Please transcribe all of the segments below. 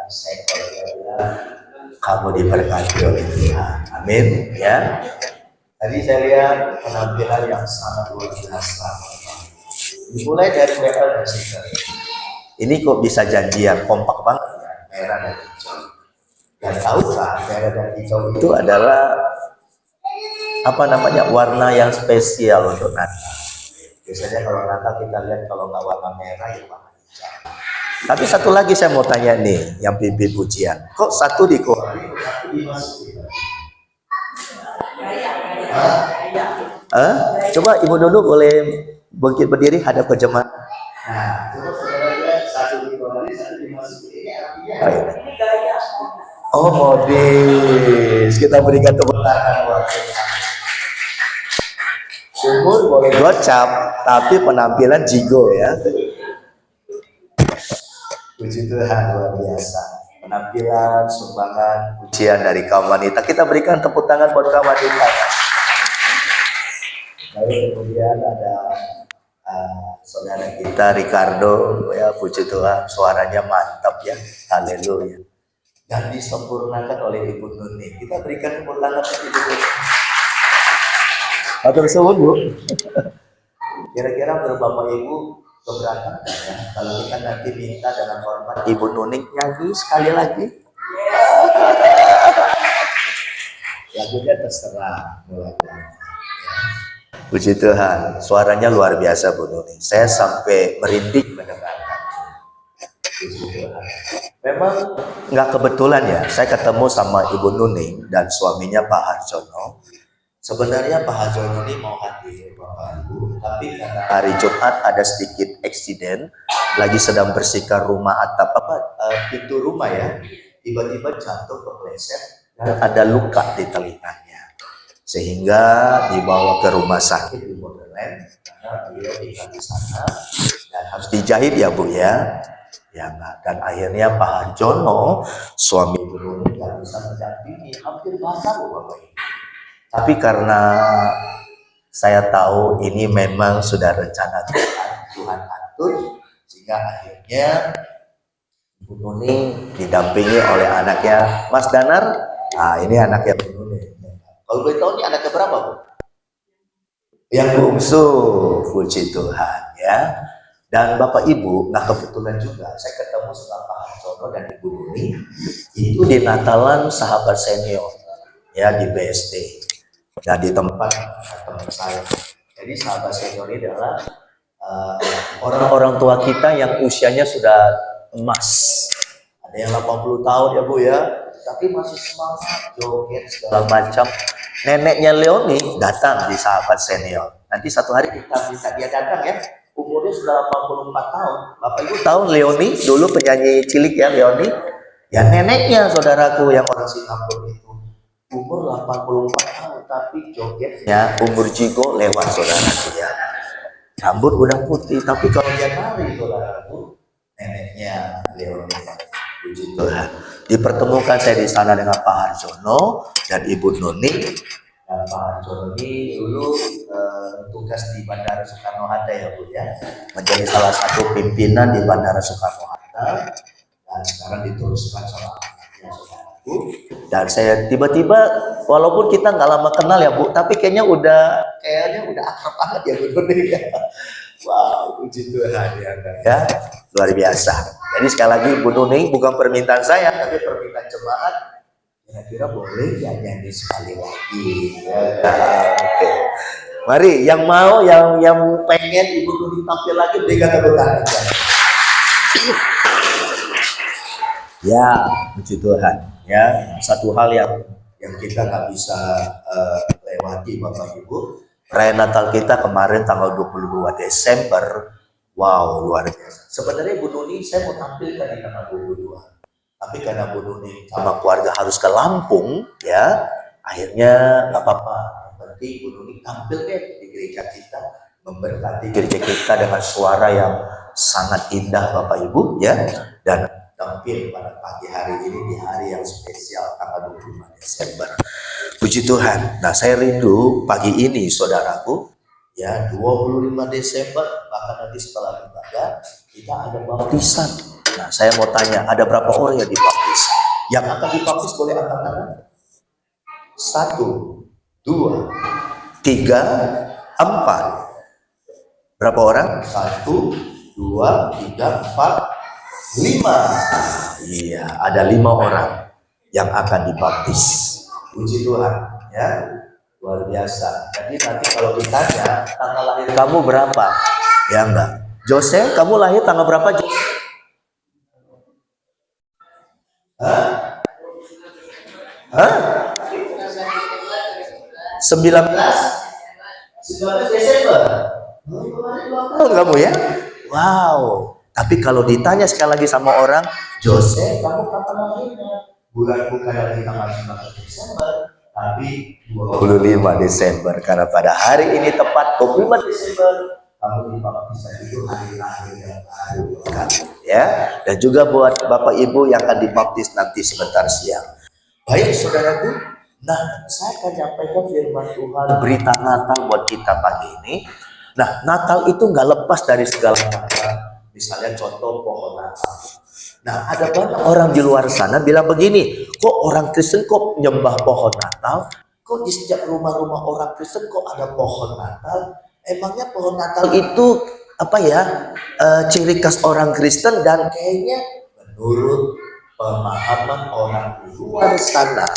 saya kalau dia bilang kamu diberkati oleh Tuhan. Amin ya. Tadi saya lihat penampilan yang sangat luar biasa. Dimulai dari merah dan hijau. Ini kok bisa janjian kompak banget ya, merah dan hijau. Dan tahukah merah dan hijau itu adalah apa namanya, warna yang spesial untuk Natal. Biasanya kalau Natal kita lihat kalau nggak warna merah ya warna hijau. Tapi satu lagi saya mau tanya nih, yang pimpin pujian, kok satu dikeluarin, satu dimasukin? Coba ibu dulu boleh bangkit berdiri hadap ke jemaat. Nah, coba sebenarnya satu dikeluarin, satu dimasukin. Ini artinya oh, modis. Kita berikan tepuk tangan buat umur boleh gocap, tapi penampilan jigo ya. Puji Tuhan, luar biasa. Penampilan, sumbangan, pujian dari kaum wanita. Kita berikan tepuk tangan buat kaum wanita. Lalu kemudian ada saudara kita Ricardo, ya puji Tuhan, suaranya mantap ya, haleluya. Dan disempurnakan oleh Ibu Nuni. Kita berikan tepuk tangan untuk Ibu Nuni. Matur suwun, Bu. Kira-kira menurut Bapak Ibu keberatan ya kalau kita nanti minta dengan hormat Ibu Nuning nyanyi sekali lagi? Lagunya terserah. Puji Tuhan, suaranya luar biasa Bu Nuning. Saya sampai merinding mendengarkan. Puji Tuhan. Memang nggak kebetulan ya, saya ketemu sama Ibu Nuning dan suaminya Pak Harjono. Sebenarnya Pak Harjono ini mau hadir Bapak Ibu, tapi karena hari Jumat ada sedikit eksiden, lagi sedang bersihkan rumah atap pintu rumah ya, tiba-tiba jatuh kepleset dan ada luka di telinganya, sehingga dibawa ke rumah sakit di Borderland karena beliau tinggal di sana dan harus dijahit ya Bu ya. Ya enggak. Dan akhirnya Pak Harjono, suami Ibu Nuning, nggak bisa mendampingi, hampir basah Bu Bapak Ibu. Tapi karena saya tahu ini memang sudah rencana Tuhan atur, sehingga akhirnya Ibu Nuning didampingi oleh anaknya Mas Danar. Nah ini anaknya Ibu Nuning. Kalau boleh tahu ini anaknya berapa Bu? Yang bungsu, puji Tuhan ya. Dan Bapak Ibu, nah kebetulan juga saya ketemu sama Pak Harjono dan Ibu Nuning itu di Natalan sahabat senior ya di BSD. Dan di tempat teman saya. Jadi sahabat senior ini adalah orang-orang tua kita yang usianya sudah emas. Ada yang 80 tahun ya Bu ya, tapi masih semangat, joget segala macam. Neneknya Leoni datang di sahabat senior. Nanti satu hari kita minta dia datang ya. Umurnya sudah 84 tahun. Bapak Ibu tahu Leoni dulu penyanyi cilik ya Leoni? Ya neneknya saudaraku yang orang Singapura itu. Umur 84 tahun tapi jogetnya umur jigo lewat saudaraku ya. Rambut udah putih tapi kalau dia nari saudaraku, neneknya Leoni. Puji Tuhan. Dipertemukan saya di sana dengan Pak Harjono dan Ibu Nuning. Dan Pak Harjono ini dulu tugas di Bandara Soekarno-Hatta ya Bu ya. Menjadi salah satu pimpinan di Bandara Soekarno-Hatta dan sekarang diteruskan sama anaknya saudaraku. Dan saya tiba-tiba, walaupun kita nggak lama kenal ya Bu, tapi kayaknya udah akrab banget ya Bu Nuning ya. Wow, puji Tuhan ya, luar biasa. Jadi sekali lagi Bu Nuning, bukan permintaan saya, tapi permintaan jemaat. Kira-kira boleh ya nyanyi sekali lagi. Ya, oke. Mari, yang mau, yang pengen Ibu Nuning tampil lagi, berikan tepuk tangan. Ya, puji Tuhan. Ya, satu hal yang kita nggak bisa lewati Bapak Ibu. Perayaan Natal kita kemarin tanggal 22 Desember. Wow, luar biasa. Sebenarnya Bu Nuning saya mau tampilkan di tanggal 22. Tapi karena Bu Nuning sama keluarga harus ke Lampung, ya, akhirnya nggak apa-apa. Yang penting Bu Nuning tampil deh di gereja kita, memberkati gereja kita dengan suara yang sangat indah Bapak Ibu, ya, dan tampil pada pagi hari ini di hari yang spesial tanggal 25 Desember. Puji Tuhan. Nah, saya rindu pagi ini saudaraku, ya, 25 Desember bahkan nanti setelah ibadah kita ada baptisan. Nah, saya mau tanya, ada berapa orang yang dibaptis? Yang akan dibaptis boleh angkat tangan? 1, 2, 3, 4. Berapa orang? 1, 2, 3, 4, 5. Iya, ada 5 orang yang akan dibaptis. Puji Tuhan, ya. Luar biasa. Jadi nanti kalau ditanya tanggal lahir kamu berapa? Ya enggak. Jose, kamu lahir tanggal berapa? Hah? Hah? 19 Desember. Oh, kamu ya? Wow. Tapi kalau ditanya sekali lagi sama orang, Jose, kamu kapan lahirnya? Bukan lagi tanggal 19 Desember, tapi 25 Desember. Karena pada hari ini tepat 25 Desember, kamu dibaptis itu hari lahir yang baru. Ya. Dan juga buat Bapak Ibu yang akan dibaptis nanti sebentar siang. Baik, saudaraku. Nah, saya akan nyampaikan firman Tuhan, berita Natal buat kita pagi ini. Nah, Natal itu nggak lepas dari segala macam. Misalnya contoh pohon Natal. Nah, ada banyak orang di luar sana bilang begini, kok orang Kristen kok nyembah pohon Natal? Kok di setiap rumah-rumah orang Kristen kok ada pohon Natal? Emangnya pohon Natal itu apa ya, ciri khas orang Kristen? Dan kayaknya menurut pemahaman orang di luar sana,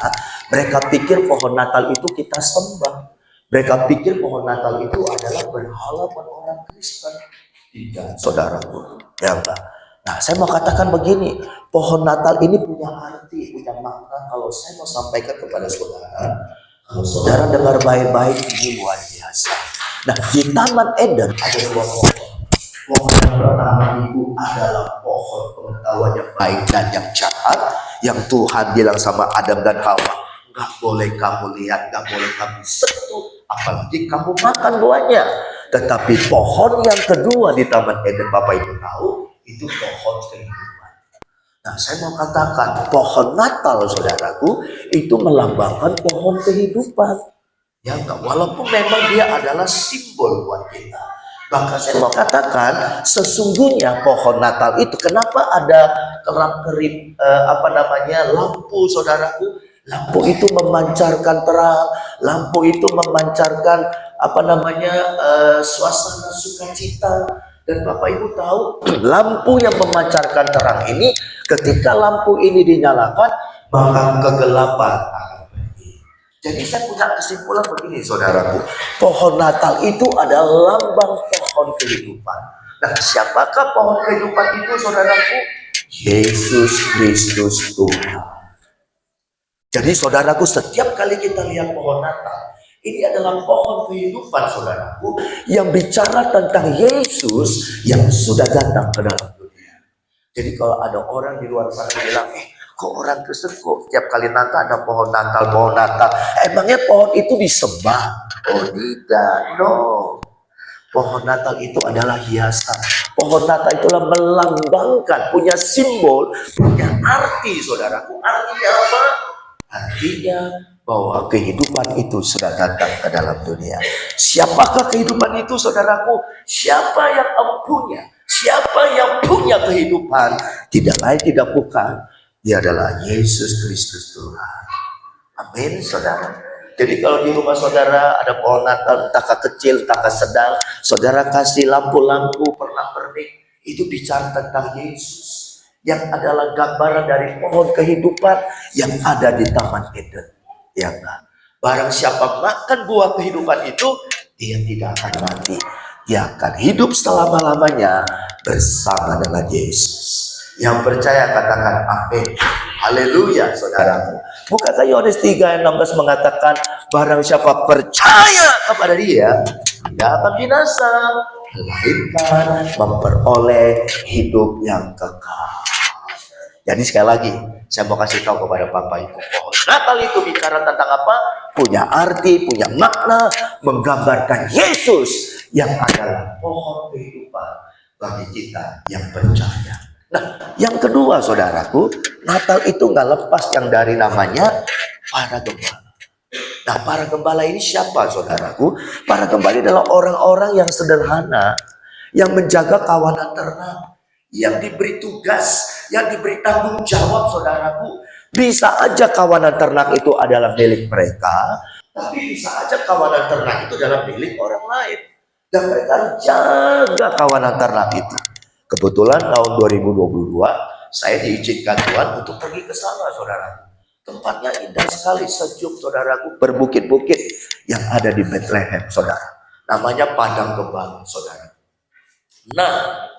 mereka pikir pohon Natal itu kita sembah. Mereka pikir pohon Natal itu adalah berhala buat orang Kristen. Tidak, saudaraku. Ya enggak. Nah, saya mau katakan begini, pohon Natal ini punya arti, punya makna. Kalau saya mau sampaikan kepada saudara, kalau saudara dengar baik-baik, ini luar biasa. Nah, di Taman Eden ada 2 pohon. Pohon yang pertama itu adalah pohon pengetahuan yang baik dan yang jahat, yang Tuhan bilang sama Adam dan Hawa, nggak boleh kamu lihat, nggak boleh kamu sentuh, apalagi kamu makan buahnya. Tetapi pohon yang kedua di Taman Eden, Bapak Ibu tahu, itu pohon kehidupan. Nah, saya mau katakan, pohon Natal, saudaraku, itu melambangkan pohon kehidupan. Ya enggak, walaupun memang dia adalah simbol buat kita. Bahkan saya mau katakan, sesungguhnya pohon Natal itu, kenapa ada kerap-kerip lampu, saudaraku? Lampu itu memancarkan terang, lampu itu memancarkan suasana sukacita. Dan Bapak Ibu tahu, lampu yang memancarkan terang ini, ketika lampu ini dinyalakan, maka kegelapan akan pergi. Jadi saya punya kesimpulan begini, saudaraku. Pohon Natal itu adalah lambang pohon kehidupan. Nah, siapakah pohon kehidupan itu, saudaraku? Yesus Kristus Tuhan. Jadi saudaraku, setiap kali kita lihat pohon Natal, ini adalah pohon kehidupan, saudaraku, yang bicara tentang Yesus yang sudah datang ke dalam dunia. Jadi kalau ada orang di luar sana bilang, kok orang Kristen kok setiap kali Natal ada pohon Natal, pohon Natal. Emangnya pohon itu disembah? Oh tidak, no. Pohon Natal itu adalah hiasan. Pohon Natal itulah melambangkan, punya simbol, punya arti, saudaraku. Artinya apa? Artinya bahwa kehidupan itu sudah datang ke dalam dunia. Siapakah kehidupan itu, saudaraku? Siapa yang punya? Siapa yang punya kehidupan? Tidak lain tidak bukan, dia adalah Yesus Kristus Tuhan. Amin, saudara. Jadi kalau di rumah saudara ada pohon Natal, entah kecil, entah sedang, saudara kasih lampu-lampu pernak-pernik, itu bicara tentang Yesus, yang adalah gambaran dari pohon kehidupan yang ada di Taman Eden. Ya kan? Barang siapa makan buah kehidupan itu, dia tidak akan mati. Dia akan hidup selama-lamanya bersama dengan Yesus. Yang percaya katakan amin. Haleluya, saudaraku. Bukankah Yohanes 3 ayat 16 mengatakan, barang siapa percaya kepada dia, tidak akan binasa, melainkan memperoleh hidup yang kekal. Jadi sekali lagi, saya mau kasih tahu kepada Bapak Ibu, pohon Natal itu bicara tentang apa? Punya arti, punya makna, menggambarkan Yesus yang adalah pohon kehidupan bagi kita yang percaya. Nah, yang kedua, saudaraku, Natal itu nggak lepas yang dari namanya para gembala. Nah, para gembala ini siapa, saudaraku? Para gembala adalah orang-orang yang sederhana, yang menjaga kawanan ternak, yang diberi tugas, yang diberi tanggung jawab, saudaraku. Bisa aja kawanan ternak itu adalah milik mereka, tapi bisa aja kawanan ternak itu adalah milik orang lain. Dan mereka jaga kawanan ternak itu. Kebetulan tahun 2022, saya diizinkan Tuhan untuk pergi ke sana, saudara. Tempatnya indah sekali, sejuk, saudaraku. Berbukit-bukit yang ada di Bethlehem, saudara. Namanya Padang Gembala, saudara. Nah,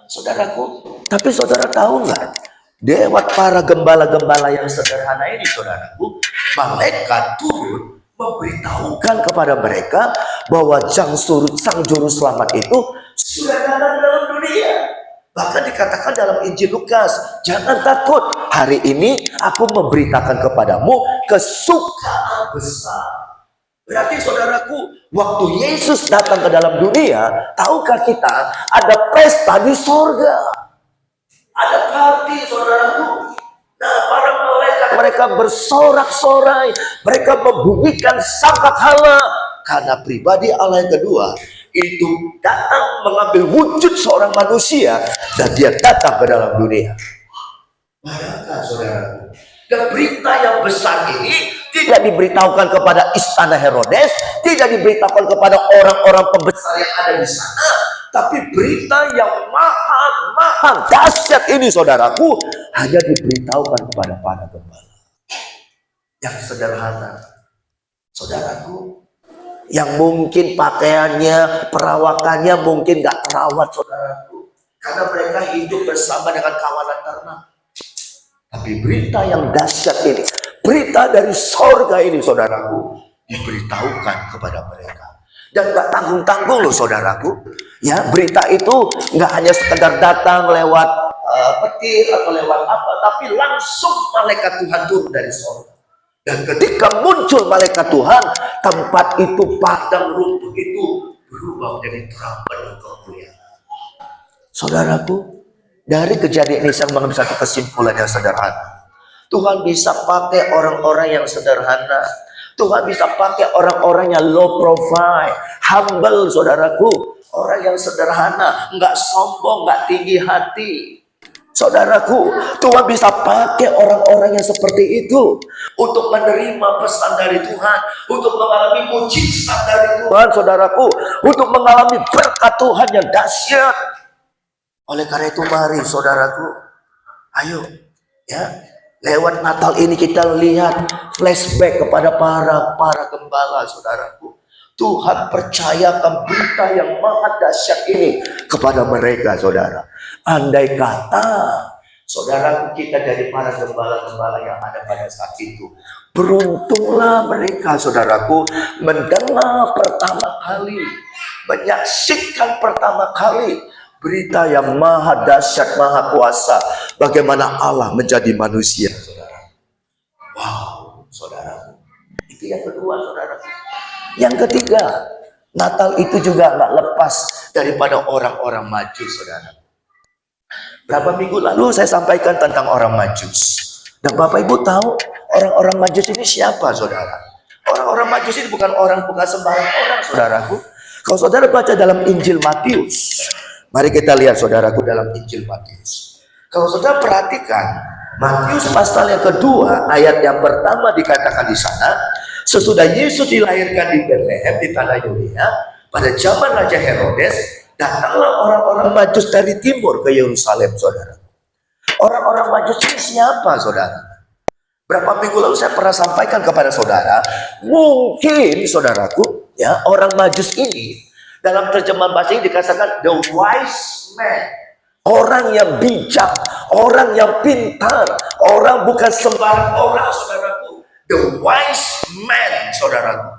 saudaraku, tapi saudara tahu nggak? Lewat para gembala-gembala yang sederhana ini, saudaraku, malaikat turun memberitahukan kepada mereka bahwa sang juru selamat itu sudah datang dalam dunia. Bahkan dikatakan dalam Injil Lukas, jangan takut, hari ini aku memberitakan kepadamu kesukaan besar. Berarti saudaraku, waktu Yesus datang ke dalam dunia, tahukah kita ada pesta di sorga? Ada party, saudaraku. Nah, para malaikat mereka bersorak-sorai, mereka membunyikan sangkakala karena pribadi Allah yang kedua itu datang mengambil wujud seorang manusia dan dia datang ke dalam dunia. Bayangkan, saudaraku. Dan berita yang besar ini tidak diberitahukan kepada istana Herodes, tidak diberitahukan kepada orang-orang pembesar yang ada di sana, tapi berita yang mahal dahsyat ini, saudaraku, hanya diberitahukan kepada para gembala yang sederhana, saudaraku, yang mungkin pakaiannya, perawakannya mungkin gak terawat, saudaraku, karena mereka hidup bersama dengan kawanan ternak. Tapi berita yang dahsyat ini, berita dari sorga ini, saudaraku, diberitahukan kepada mereka. Dan gak tanggung-tanggung loh, saudaraku. Ya, berita itu nggak hanya sekedar datang lewat petir atau lewat apa, tapi langsung malaikat Tuhan turun dari sorga. Dan ketika muncul malaikat Tuhan, tempat itu, padang rumput itu berubah menjadi terang penuh kemuliaan. Saudaraku, dari kejadian ini saya mengambil satu kesimpulan yang sederhana. Tuhan bisa pakai orang-orang yang sederhana. Tuhan bisa pakai orang-orang yang low profile, humble, saudaraku. Orang yang sederhana, nggak sombong, nggak tinggi hati. Saudaraku, Tuhan bisa pakai orang-orang yang seperti itu untuk menerima pesan dari Tuhan, untuk mengalami mujizat dari Tuhan, saudaraku, untuk mengalami berkat Tuhan yang dahsyat. Oleh karena itu, mari, saudaraku, ayo, ya, lewat Natal ini kita lihat flashback kepada para gembala, saudaraku. Tuhan percayakan berita yang maha dahsyat ini kepada mereka, saudara. Andai kata, saudaraku, kita dari para gembala-gembala yang ada pada saat itu, beruntunglah mereka, saudaraku, mendengar pertama kali, menyaksikan pertama kali berita yang maha dahsyat, maha kuasa, bagaimana Allah menjadi manusia, saudara. Wow, saudaraku. Itu yang kedua, saudaraku. Yang ketiga, Natal itu juga nggak lepas daripada orang-orang Majus, saudara. Berapa minggu lalu saya sampaikan tentang orang Majus. Dan Bapak Ibu tahu orang-orang Majus ini siapa, saudara? Orang-orang Majus ini bukan sembarang orang, saudaraku. Kalau saudara baca dalam Injil Matius, mari kita lihat, saudaraku, dalam Injil Matius. Kalau saudara perhatikan, Matius pasal yang kedua, ayat yang pertama dikatakan di sana, sesudah Yesus dilahirkan di Bethlehem di tanah Yudea, pada zaman Raja Herodes, datanglah orang-orang Majus dari timur ke Yerusalem, saudara. Orang-orang Majus ini siapa, saudara? Berapa minggu lalu saya pernah sampaikan kepada saudara, mungkin, saudaraku, ya, orang Majus ini dalam terjemahan bahasa ini dikatakan the wise man, orang yang bijak, orang yang pintar, orang bukan sembarang orang, saudaraku. The wise man, saudaraku.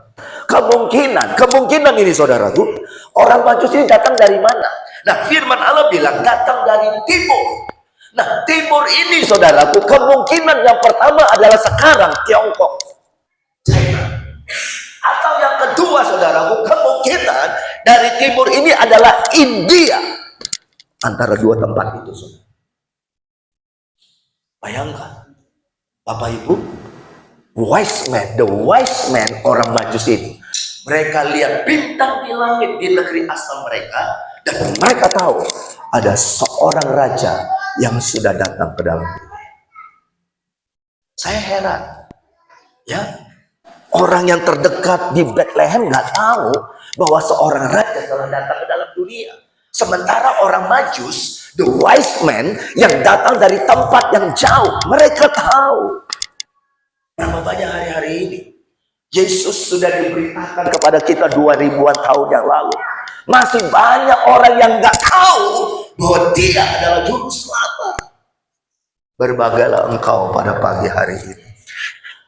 Kemungkinan ini, saudaraku, orang Majus ini datang dari mana? Nah, firman Allah bilang datang dari timur. Nah, timur ini, saudaraku, kemungkinan yang pertama adalah sekarang Tiongkok, China. Atau yang kedua, saudaraku, kemungkinan dari timur ini adalah India. Antara dua tempat itu, saudara. Bayangkan, Bapak Ibu, the wise man, orang Majus ini, mereka lihat bintang di langit di negeri asal mereka, dan mereka tahu ada seorang raja yang sudah datang ke dalam dunia. Saya heran, ya, orang yang terdekat di Bethlehem nggak tahu bahwa seorang raja telah datang ke dalam dunia. Sementara orang Majus, the wise men yang datang dari tempat yang jauh, mereka tahu. Berapa banyak hari-hari ini Yesus sudah diberitakan kepada kita 2000-an tahun yang lalu. Masih banyak orang yang nggak tahu bahwa Dia adalah juru selamat. Berbagailah engkau pada pagi hari ini.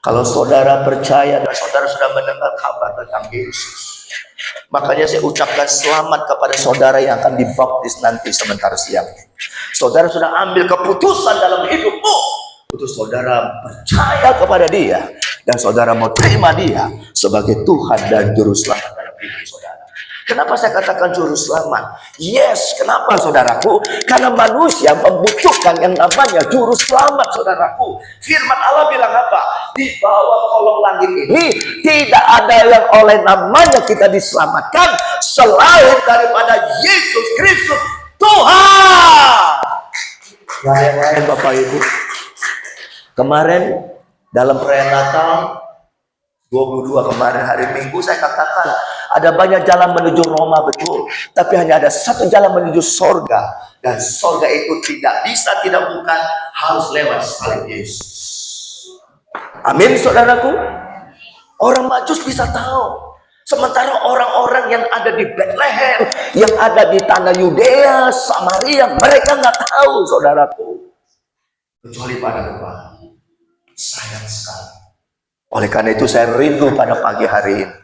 Kalau saudara percaya dan saudara sudah mendengar kabar tentang Yesus, makanya saya ucapkan selamat kepada saudara yang akan dibaptis nanti sebentar siang. Saudara sudah ambil keputusan dalam hidupmu untuk saudara percaya kepada Dia dan saudara mau terima Dia sebagai Tuhan dan Juru Selamat dalam hidup saudara. Kenapa saya katakan Juru Selamat? Yes, kenapa saudaraku? Karena manusia membutuhkan yang namanya Juru Selamat, saudaraku. Firman Allah bilang apa? Di bawah kolong langit ini tidak ada yang oleh namanya kita diselamatkan selain daripada Yesus Kristus Tuhan. Nah, yang lain Bapak Ibu, kemarin dalam perayaan Natal 22 kemarin hari Minggu saya katakan ada banyak jalan menuju Roma, betul, tapi hanya ada satu jalan menuju sorga, dan sorga itu tidak bisa, tidak bukan, harus lewat salib Yesus. Amin saudaraku. Orang Majus bisa tahu, sementara orang-orang yang ada di Bethlehem, yang ada di tanah Yudea, Samaria, mereka nggak tahu saudaraku, kecuali pada Tuhan. Sayang sekali. Oleh karena itu saya rindu pada pagi hari ini,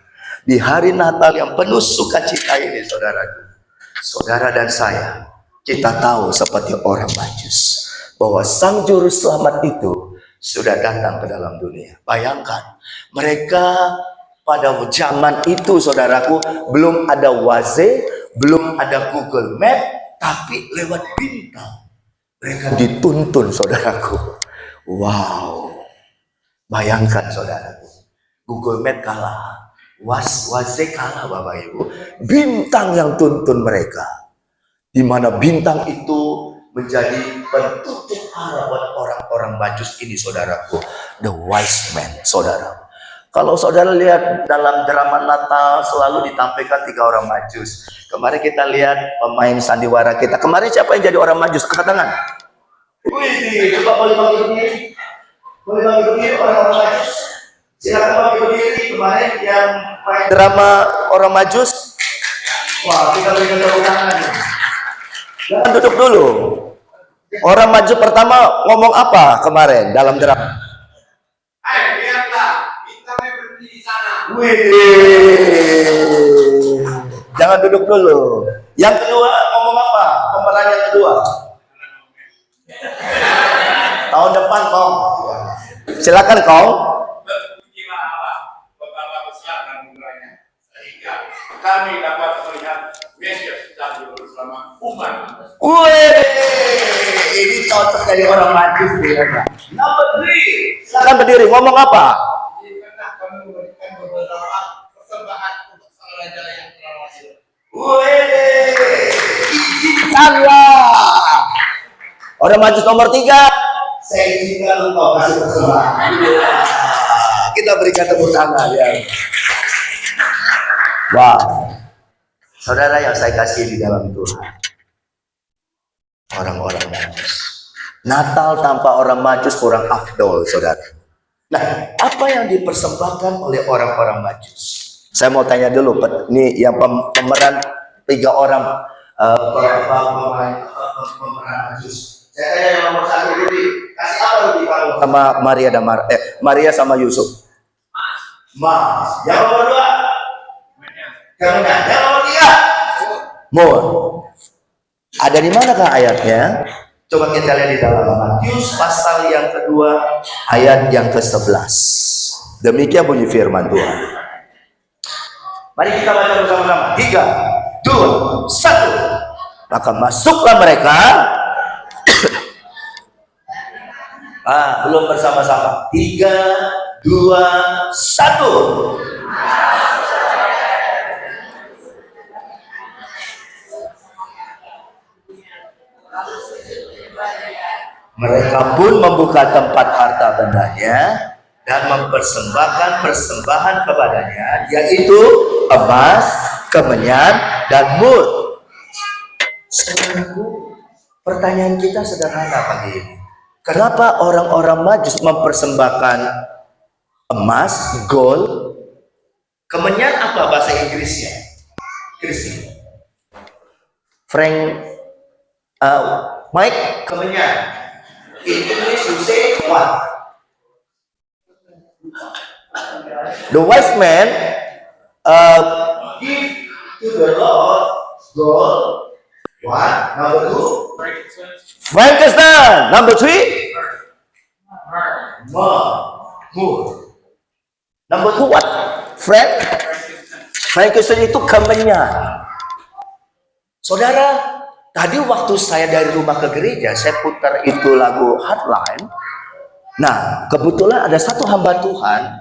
di hari Natal yang penuh sukacita ini, saudaraku, saudara dan saya, kita tahu seperti orang Majus bahwa Sang Juru Selamat itu sudah datang ke dalam dunia. Bayangkan, mereka pada zaman itu, saudaraku, belum ada Waze, belum ada Google Map, tapi lewat bintang mereka dituntun, saudaraku. Wow. Bayangkan saudaraku, Google Map kalah, Waze kalah Bapak Ibu. Bintang yang tuntun mereka, di mana bintang itu menjadi petunjuk arah buat orang-orang Majus ini, saudaraku, the wise man, saudara. Kalau saudara lihat dalam drama Natal selalu ditampilkan 3 orang Majus. Kemarin kita lihat pemain sandiwara kita. Kemarin siapa yang jadi orang Majus? Angkat tangan. Wih, coba boleh bagi. Boleh bagi berdiri orang-orang Majus. Silakan bagi berdiri. Kemarin yang main drama orang Majus. Wah, kita berikan tepuk tangan. Jangan duduk dulu. Orang Majus pertama ngomong apa kemarin dalam drama? Ayo lihatlah, bintangnya berdiri di sana. Wih. Jangan duduk dulu. Yang kedua ngomong apa? Pemeran yang kedua. Tahun depan kong. Silakan kong. Berpujilah Allah, betapa besar anugerahnya, sehingga kami dapat melihat Mesias dan Juru Selamat umat. Wih, ini cocok dari orang Majus nih, ya. Number 3, silakan berdiri. Ngomong apa? Karena kami memberikan beberapa persembahan untuk sang raja yang telah lahir. Wih, izinkanlah. Orang Majus nomor 3. Saya izinkan engkau kasih persembahan. Kita berikan tepuk tangan ya. Wow, saudara yang saya kasih di dalam Tuhan, orang-orang Majus. Natal tanpa orang Majus kurang afdol, saudara. Nah, apa yang dipersembahkan oleh orang-orang Majus? Saya mau tanya dulu, ini yang pemeran 3 orang pemeran Majus. Saya tanya yang nomor 1 dulu, kasih apa lebih kamu sama Maria dan Maria sama Yusuf? Mas. Yang nomor 2? Kemenyan. Yang nomor 3? Mur. Ada di manakah ayatnya? Coba kita lihat di dalam Matius pasal yang kedua ayat yang ke-11. Demikian bunyi firman Tuhan. Mari kita baca bersama-sama. 3, 2, 1. Maka masuklah mereka. Belum bersama-sama. 3, 2, 1. Mereka pun membuka tempat harta bendanya dan mempersembahkan persembahan kepadanya, yaitu emas, kemenyan, dan mur. Saudaraku, pertanyaan kita sederhana pagi ini. Kenapa orang-orang Majus mempersembahkan emas, gold, kemenyan? Apa bahasa Inggrisnya? Kristen. Frank, Mike, kemenyan. In English you say what? The wise man give to the Lord gold. One. Number two, Frankincense. Number three, myrrh. Number two what? Frankincense itu kemenyan. Saudara, tadi waktu saya dari rumah ke gereja, saya putar itu lagu Hotline. Nah, kebetulan ada satu hamba Tuhan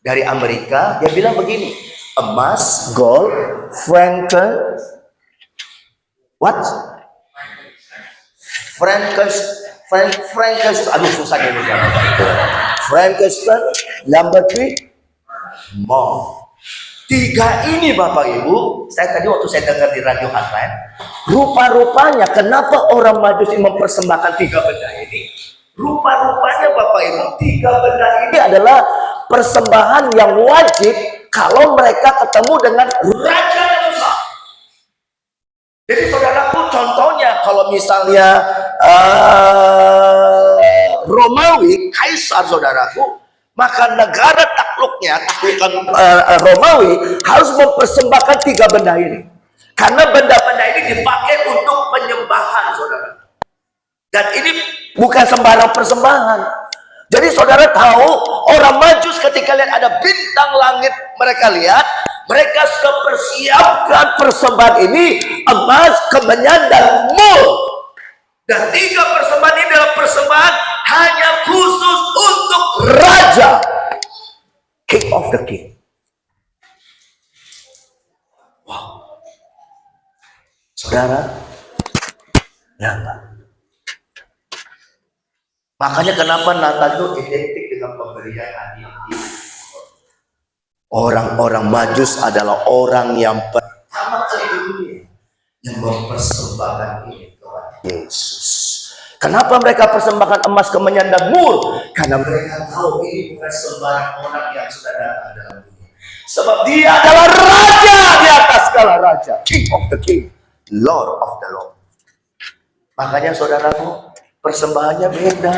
dari Amerika, dia bilang begini, emas, gold, frankincense, what? Frankincense, aduh susah ini. Frankincense, number three, myrrh. Tiga ini Bapak Ibu, saya tadi waktu saya dengar di radio Hotline, rupa-rupanya kenapa orang Majus ini mempersembahkan tiga benda ini? Rupa-rupanya Bapak Ibu, tiga benda ini adalah persembahan yang wajib kalau mereka ketemu dengan raja yang besar. Jadi saudaraku, contohnya kalau misalnya Romawi, kaisar saudaraku, maka negara taklukan Romawi harus mempersembahkan tiga benda ini. Karena benda-benda ini dipakai untuk penyembahan, saudara. Dan ini bukan sembarang persembahan. Jadi saudara tahu, orang Majus ketika lihat ada bintang langit, mereka lihat, mereka sudah persiapkan persembahan ini, emas, kemenyan, dan mur. Dan tiga persembahan ini adalah persembahan hanya khusus untuk raja, king of the king. Wow, saudara, ya enggak? Makanya kenapa Natal itu identik dengan pemberian hadiah. Orang-orang Majus adalah orang yang pertama kali di dunia yang mempersembahkan ini kepada Yesus. Kenapa mereka persembahkan emas, kemenyan, dan mur? Karena mereka tahu ini bukan sembarang orang yang sudah datang dalam dunia. Sebab dia adalah raja di atas segala raja, king of the king, lord of the lord. Makanya saudaraku, persembahannya beda.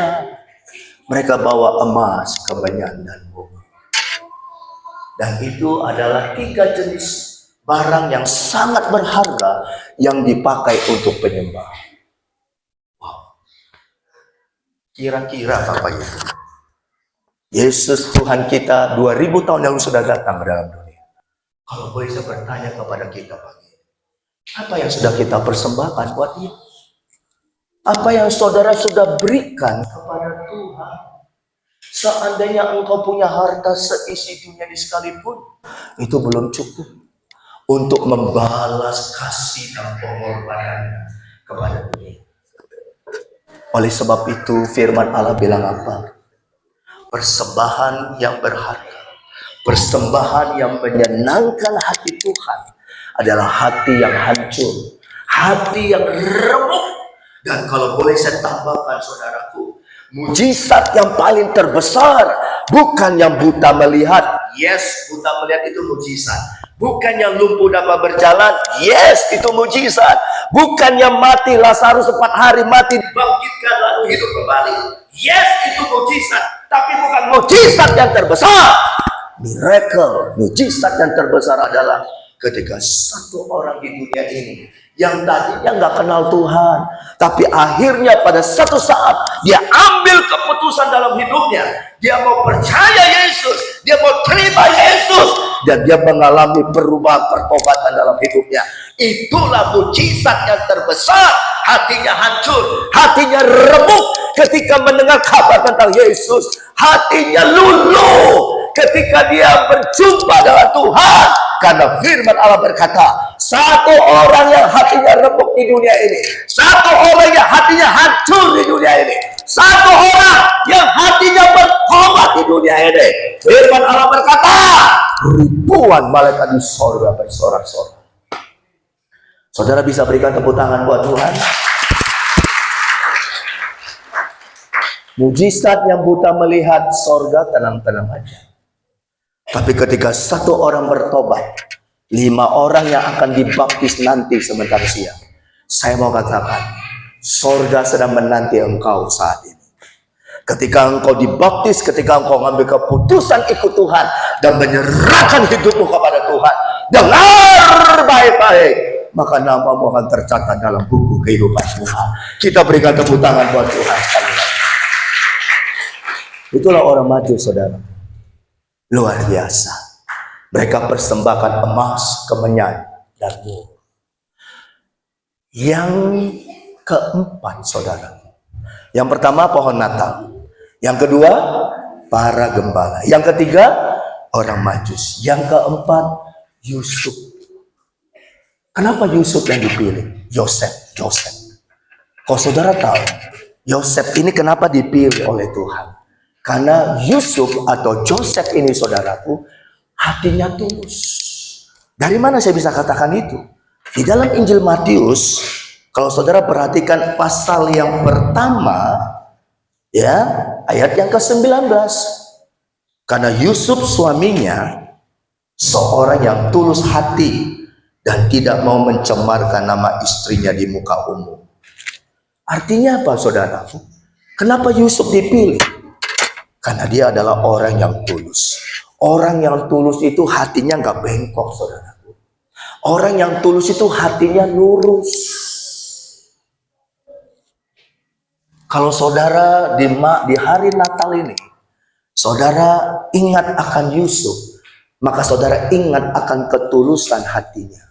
Mereka bawa emas, kemenyan, dan mur. Dan itu adalah tiga jenis barang yang sangat berharga yang dipakai untuk penyembahan. Kira-kira Bapak Ibu, Yesus Tuhan kita 2000 tahun yang sudah datang ke dalam dunia. Kalau boleh saya bertanya kepada kita pagi, apa yang sudah kita persembahkan buat Dia? Apa yang saudara sudah berikan kepada Tuhan? Seandainya engkau punya harta seisi dunia ini sekalipun, itu belum cukup untuk membalas kasih dan pengorbanannya kepada dunia. Oleh sebab itu firman Allah bilang apa? Persembahan yang berharga, persembahan yang menyenangkan hati Tuhan adalah hati yang hancur, hati yang remuk. Dan kalau boleh saya tambahkan saudaraku, mujizat yang paling terbesar bukan yang buta melihat. Yes, buta melihat itu mujizat. Bukan yang lumpuh dapat berjalan. Yes, itu mujizat. Bukan yang mati, Lazarus 4 hari mati, dibangkitkan lalu hidup kembali. Yes, itu mujizat. Tapi bukan mujizat yang terbesar. Miracle, mujizat yang terbesar adalah ketika satu orang di dunia ini yang tadinya nggak kenal Tuhan, tapi akhirnya pada satu saat dia ambil keputusan dalam hidupnya, dia mau percaya Yesus, dia mau terima Yesus, dan dia mengalami perubahan pertobatan dalam hidupnya. Itulah mujizat yang terbesar. Hatinya hancur, hatinya remuk ketika mendengar kabar tentang Yesus, hatinya luluh ketika dia berjumpa dengan Tuhan. Karena firman Allah berkata, satu orang yang hatinya remuk di dunia ini, satu orang yang hatinya hancur di dunia ini, satu orang yang hatinya bertobat di dunia ini. Firman Allah berkata, ribuan malaikat di sorga bersorak-sorak. Saudara bisa berikan tepuk tangan buat Tuhan. Mujizat yang buta melihat, sorga tenang-tenang aja. Tapi ketika satu orang bertobat, 5 orang yang akan dibaptis nanti sebentar siang. Saya mau katakan, sorga sedang menanti engkau saat ini. Ketika engkau dibaptis, ketika engkau mengambil keputusan ikut Tuhan dan menyerahkan hidupmu kepada Tuhan, dengar baik-baik, maka namamu akan tercatat dalam buku kehidupan Tuhan. Kita berikan tepuk tangan buat Tuhan sekali lagi. Itulah orang maju, saudara. Luar biasa. Mereka persembahkan emas, kemenyan, dan mur. Yang keempat, saudara. Yang pertama, pohon Natal. Yang kedua, para gembala. Yang ketiga, orang Majus. Yang keempat, Yusuf. Kenapa Yusuf yang dipilih? Yosef. Kalau saudara tahu, Yosef ini kenapa dipilih oleh Tuhan? Karena Yusuf atau Joseph ini, saudaraku, hatinya tulus. Dari mana saya bisa katakan itu? Di dalam Injil Matius, kalau saudara perhatikan pasal yang pertama, ya, ayat yang ke-19. Karena Yusuf suaminya seorang yang tulus hati dan tidak mau mencemarkan nama istrinya di muka umum. Artinya apa, saudaraku? Kenapa Yusuf dipilih? Karena dia adalah orang yang tulus. Orang yang tulus itu hatinya nggak bengkok, saudaraku. Orang yang tulus itu hatinya lurus. Kalau saudara di hari Natal ini, saudara ingat akan Yusuf, maka saudara ingat akan ketulusan hatinya.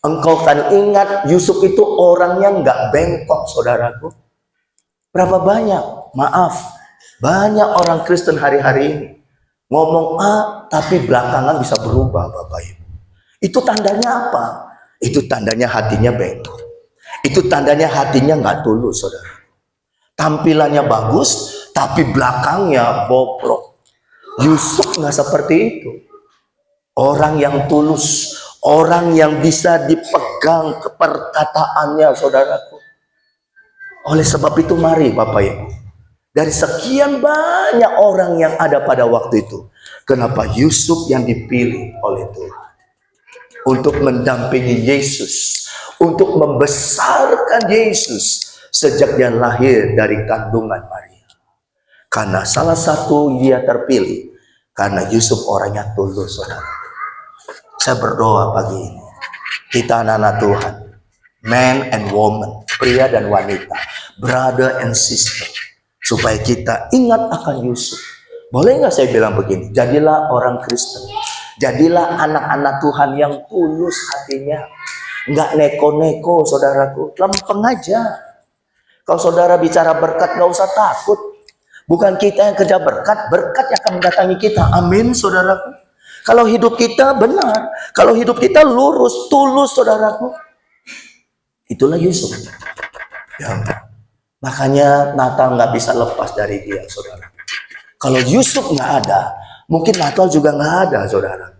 Engkau kan ingat Yusuf itu orangnya nggak bengkok, saudaraku. Berapa banyak, maaf, banyak orang Kristen hari-hari ini ngomong A tapi belakangan bisa berubah, Bapak Ibu. Itu tandanya apa? Itu tandanya hatinya bengkok. Itu tandanya hatinya nggak tulus, saudara. Tampilannya bagus tapi belakangnya bobrok. Yusuf nggak seperti itu. Orang yang tulus, orang yang bisa dipegang keperkataannya, saudaraku. Oleh sebab itu mari Bapak Ibu, dari sekian banyak orang yang ada pada waktu itu, kenapa Yusuf yang dipilih oleh Tuhan untuk mendampingi Yesus, untuk membesarkan Yesus sejak dia lahir dari kandungan Maria? Karena salah satu dia terpilih karena Yusuf orangnya tulus, saudara. Saya berdoa pagi ini, kita anak-anak Tuhan, man and woman, pria dan wanita, brother and sister, supaya kita ingat akan Yusuf. Boleh nggak saya bilang begini? Jadilah orang Kristen. Jadilah anak-anak Tuhan yang tulus hatinya. Nggak neko-neko, saudaraku. Lempeng aja. Kalau saudara bicara berkat, nggak usah takut. Bukan kita yang kerja berkat, berkat yang akan mendatangi kita. Amin, saudaraku. Kalau hidup kita benar, kalau hidup kita lurus, tulus, saudaraku. Itulah Yusuf. Ya. Makanya Natal nggak bisa lepas dari dia, saudara. Kalau Yusuf nggak ada, mungkin Natal juga nggak ada, saudara.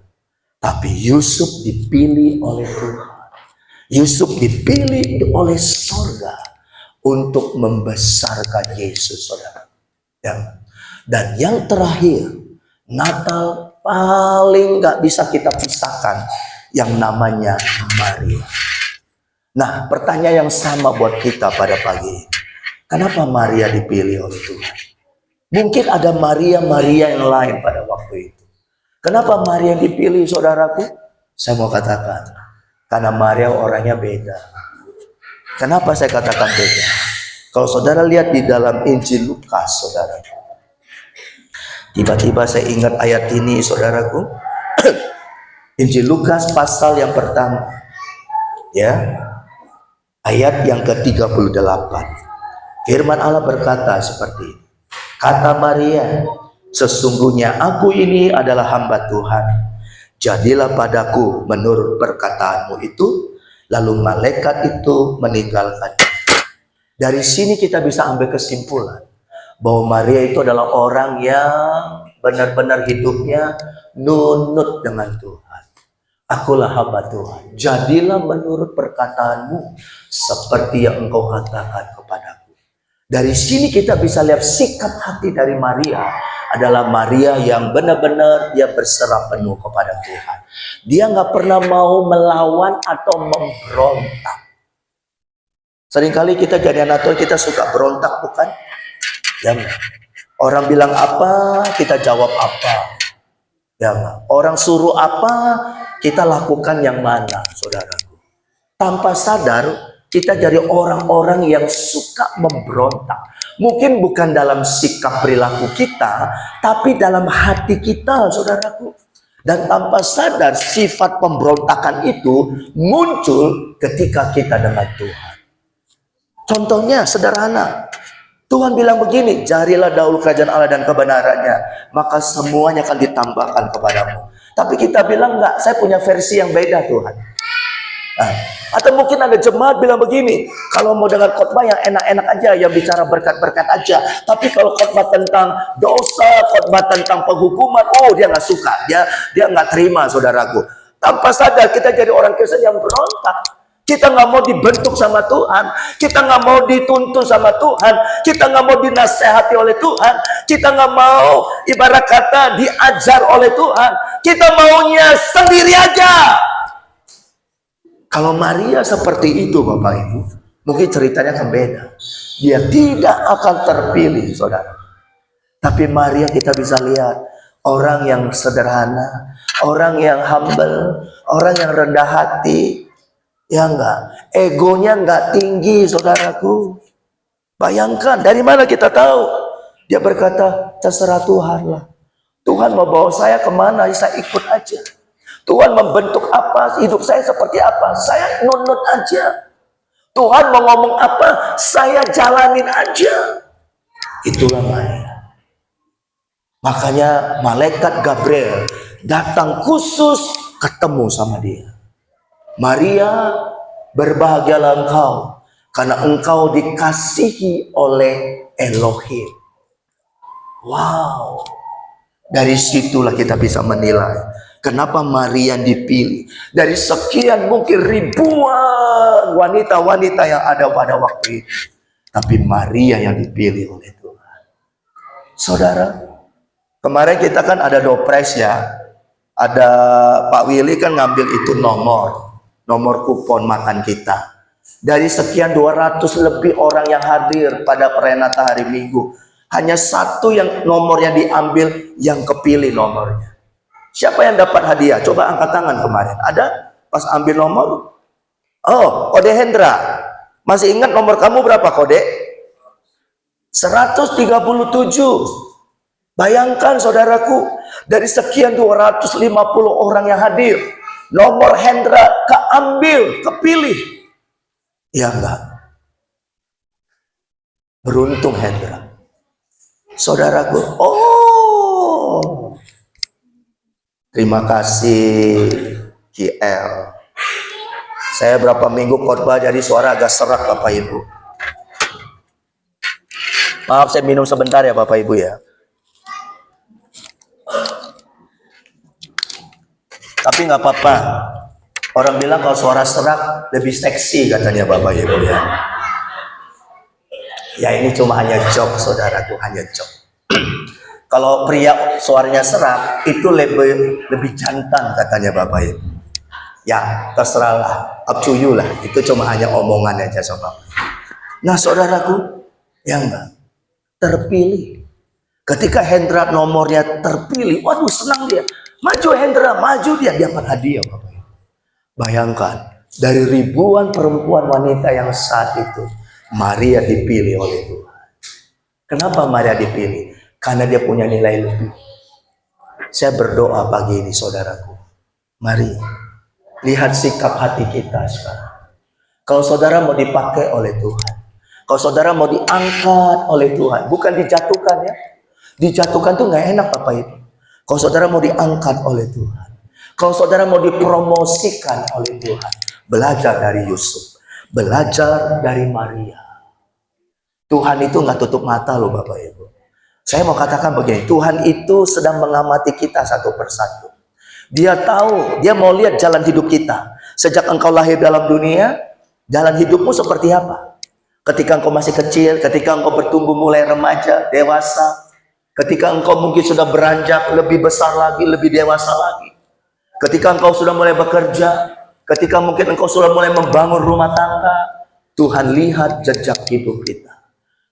Tapi Yusuf dipilih oleh Tuhan. Yusuf dipilih oleh surga untuk membesarkan Yesus, saudara. Ya. Dan yang terakhir, Natal paling nggak bisa kita pisahkan yang namanya Maria. Nah, pertanyaan yang sama buat kita pada pagi ini. Kenapa Maria dipilih oleh Tuhan? Mungkin ada Maria-Maria yang lain pada waktu itu. Kenapa Maria dipilih, saudaraku? Saya mau katakan, karena Maria orangnya beda. Kenapa saya katakan beda? Kalau saudara lihat di dalam Injil Lukas, saudara, tiba-tiba saya ingat ayat ini, saudaraku. Injil Lukas pasal yang pertama, ya, ayat yang ke-38. Firman Allah berkata seperti ini. Kata Maria, sesungguhnya aku ini adalah hamba Tuhan. jadilah padaku menurut perkataanmu itu. Lalu malaikat itu meninggalkan. Dari sini kita bisa ambil kesimpulan bahwa Maria itu adalah orang yang benar-benar hidupnya nunut dengan Tuhan. Akulah hamba Tuhan, jadilah menurut perkataanmu seperti yang engkau katakan kepadaku. Dari sini kita bisa lihat sikap hati dari Maria adalah Maria yang benar-benar dia berserah penuh kepada Tuhan. Dia nggak pernah mau melawan atau memberontak. Seringkali kita jadi anak Tuhan, kita suka berontak, bukan? Ya, orang bilang apa, kita jawab apa. Ya, orang suruh apa, kita lakukan yang mana, saudaraku. Tanpa sadar, kita jadi orang-orang yang suka memberontak. Mungkin bukan dalam sikap perilaku kita, tapi dalam hati kita, saudaraku. Dan tanpa sadar, sifat pemberontakan itu muncul ketika kita dengan Tuhan. Contohnya sederhana. Tuhan bilang begini, carilah dahulu kerajaan Allah dan kebenarannya, maka semuanya akan ditambahkan kepadamu. Tapi kita bilang enggak, saya punya versi yang beda Tuhan. Nah, atau mungkin ada jemaat bilang begini, kalau mau dengar khotbah yang enak-enak aja, yang bicara berkat-berkat aja. Tapi kalau khotbah tentang dosa, khotbah tentang penghukuman, oh dia nggak suka, dia nggak terima, saudaraku. Tanpa sadar kita jadi orang Kristen yang berontak. Kita nggak mau dibentuk sama Tuhan, kita nggak mau dituntun sama Tuhan, kita nggak mau dinasehati oleh Tuhan, kita nggak mau ibarat kata diajar oleh Tuhan, kita maunya sendiri aja. Kalau Maria seperti itu Bapak Ibu, mungkin ceritanya akan beda. Dia tidak akan terpilih saudara. Tapi Maria kita bisa lihat, orang yang sederhana, orang yang humble, orang yang rendah hati. Ya enggak, egonya enggak tinggi saudaraku. Bayangkan, dari mana kita tahu? Dia berkata, terserah Tuhan lah. Tuhan mau bawa saya kemana, saya ikut aja. Tuhan membentuk apa, hidup saya seperti apa, saya nunut aja. Tuhan mau ngomong apa, saya jalanin aja. Itulah Maria. Makanya malaikat Gabriel datang khusus ketemu sama dia. Maria, berbahagialah engkau, karena engkau dikasihi oleh Elohim. Wow. Dari situlah kita bisa menilai kenapa Maria dipilih. Dari sekian mungkin ribuan wanita-wanita yang ada pada waktu itu. Tapi Maria yang dipilih oleh Tuhan. Saudara, kemarin kita kan ada dopres ya. Ada Pak Willy kan ngambil itu nomor kupon makan kita. Dari sekian 200 lebih orang yang hadir pada Perenata hari Minggu, hanya satu yang nomornya diambil, yang kepilih nomornya. Siapa yang dapat hadiah? Coba angkat tangan kemarin. Ada? Pas ambil nomor? Oh, kode Hendra. Masih ingat nomor kamu berapa kode? 137. Bayangkan saudaraku, dari sekian 250 orang yang hadir, nomor Hendra keambil, kepilih. Ya enggak? Beruntung Hendra. Saudaraku, oh, terima kasih KL. Saya berapa minggu khotbah jadi suara agak serak Bapak Ibu. Maaf saya minum sebentar ya Bapak Ibu ya. Tapi nggak apa-apa. Orang bilang kalau suara serak lebih seksi katanya Bapak Ibu ya. Ya ini cuma hanya joke saudaraku, hanya joke. Kalau pria suaranya serak itu lebih jantan katanya Bapak Ibu. Ya terserahlah, up to you lah. Itu cuma hanya omongan aja sobat. Nah saudaraku, ya enggak terpilih. Ketika Hendra nomornya terpilih, waduh senang dia. Maju Hendra, maju dia dapat hadiah Bapak Ibu. Bayangkan dari ribuan perempuan wanita yang saat itu Maria dipilih oleh Tuhan. Kenapa Maria dipilih? Karena dia punya nilai lebih. Saya berdoa pagi ini saudaraku. Mari lihat sikap hati kita sekarang. Kalau saudara mau dipakai oleh Tuhan, kalau saudara mau diangkat oleh Tuhan, bukan dijatuhkan ya. Dijatuhkan tuh nggak enak Bapak Ibu. Kalau saudara mau diangkat oleh Tuhan, Kalau saudara mau dipromosikan oleh Tuhan, belajar dari Yusuf, belajar dari Maria. Tuhan itu nggak tutup mata loh Bapak Ibu. Saya mau katakan begini, Tuhan itu sedang mengamati kita satu persatu. Dia tahu, dia mau lihat jalan hidup kita. Sejak engkau lahir dalam dunia, jalan hidupmu seperti apa? Ketika engkau masih kecil, ketika engkau bertumbuh mulai remaja, dewasa, ketika engkau mungkin sudah beranjak lebih besar lagi, lebih dewasa lagi. Ketika engkau sudah mulai bekerja, ketika mungkin engkau sudah mulai membangun rumah tangga, Tuhan lihat jejak hidup kita.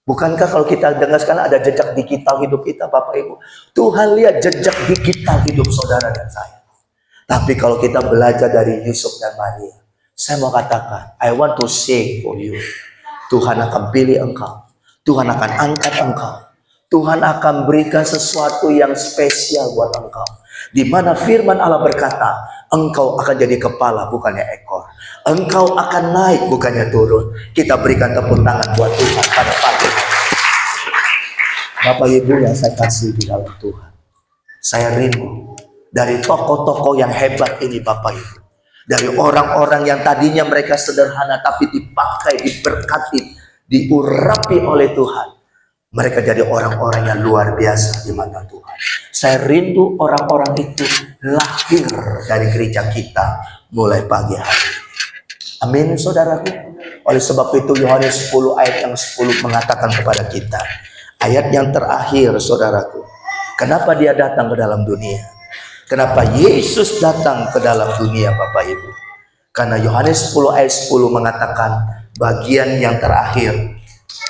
Bukankah kalau kita dengar sekarang ada jejak digital hidup kita, Bapak Ibu? Tuhan lihat jejak digital hidup saudara dan saya. Tapi kalau kita belajar dari Yusuf dan Maria, saya mau katakan, I want to say for you, Tuhan akan pilih engkau, Tuhan akan angkat engkau, Tuhan akan berikan sesuatu yang spesial buat engkau. Di mana firman Allah berkata, engkau akan jadi kepala bukannya ekor. Engkau akan naik bukannya turun. Kita berikan tepuk tangan buat Tuhan pada pagi hari. Bapak Ibu yang saya kasih di dalam Tuhan, saya rindu dari tokoh-tokoh yang hebat ini Bapak Ibu. Dari orang-orang yang tadinya mereka sederhana tapi dipakai, diberkati, diurapi oleh Tuhan. Mereka jadi orang-orang yang luar biasa di mata Tuhan. Saya rindu orang-orang itu lahir dari gereja kita mulai pagi hari. Amin saudaraku. Oleh sebab itu Yohanes 10 ayat yang 10 mengatakan kepada kita. Ayat yang terakhir saudaraku. Kenapa dia datang ke dalam dunia? Kenapa Yesus datang ke dalam dunia Bapak Ibu? Karena Yohanes 10 ayat 10 mengatakan bagian yang terakhir.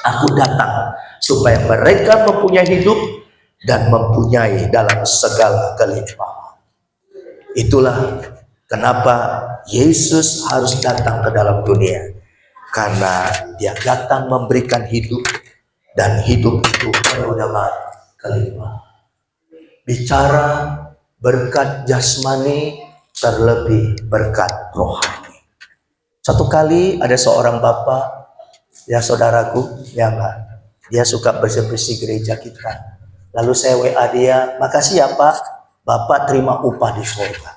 Aku datang supaya mereka mempunyai hidup dan mempunyai dalam segala kelimpahan. Itulah kenapa Yesus harus datang ke dalam dunia. Karena dia datang memberikan hidup dan hidup itu penuh dengan kelimpahan. Bicara berkat jasmani terlebih berkat rohani. Satu kali ada seorang bapak, ya saudaraku, ya enggak, dia suka bersih-bersih gereja kita. Lalu saya WA dia, makasih ya Pak, Bapak terima upah di surga.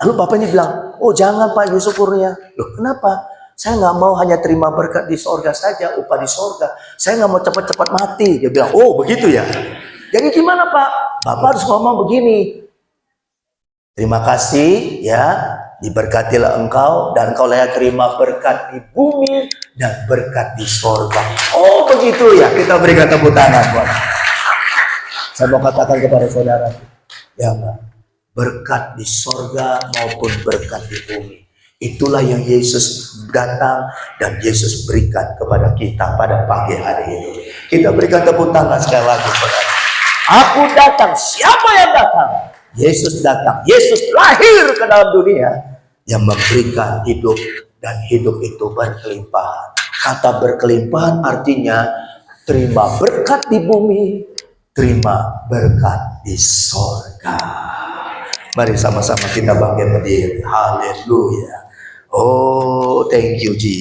Lalu bapaknya bilang, oh jangan Pak Yusuf Kurnia. Loh kenapa? Saya nggak mau hanya terima berkat di surga saja, upah di surga. Saya nggak mau cepat-cepat mati. Dia bilang, oh begitu ya. Jadi gimana Pak? Bapak harus ngomong begini. Terima kasih ya, diberkatilah engkau dan engkau layak terima berkat di bumi dan berkat di surga. Oh begitu ya, kita berikan tepuk tangan buat. Saya mau katakan kepada saudara, ya Mbak, berkat di surga maupun berkat di bumi. Itulah yang Yesus datang dan Yesus berikan kepada kita pada pagi hari ini. Kita berikan tepuk tangan sekali lagi saudara. Aku datang, siapa yang datang? Yesus datang, Yesus lahir ke dalam dunia yang memberikan hidup dan hidup itu berkelimpahan. Kata berkelimpahan artinya terima berkat di bumi, terima berkat di surga. Mari sama-sama kita bangkit berdiri. Haleluya. Oh, thank you Jesus.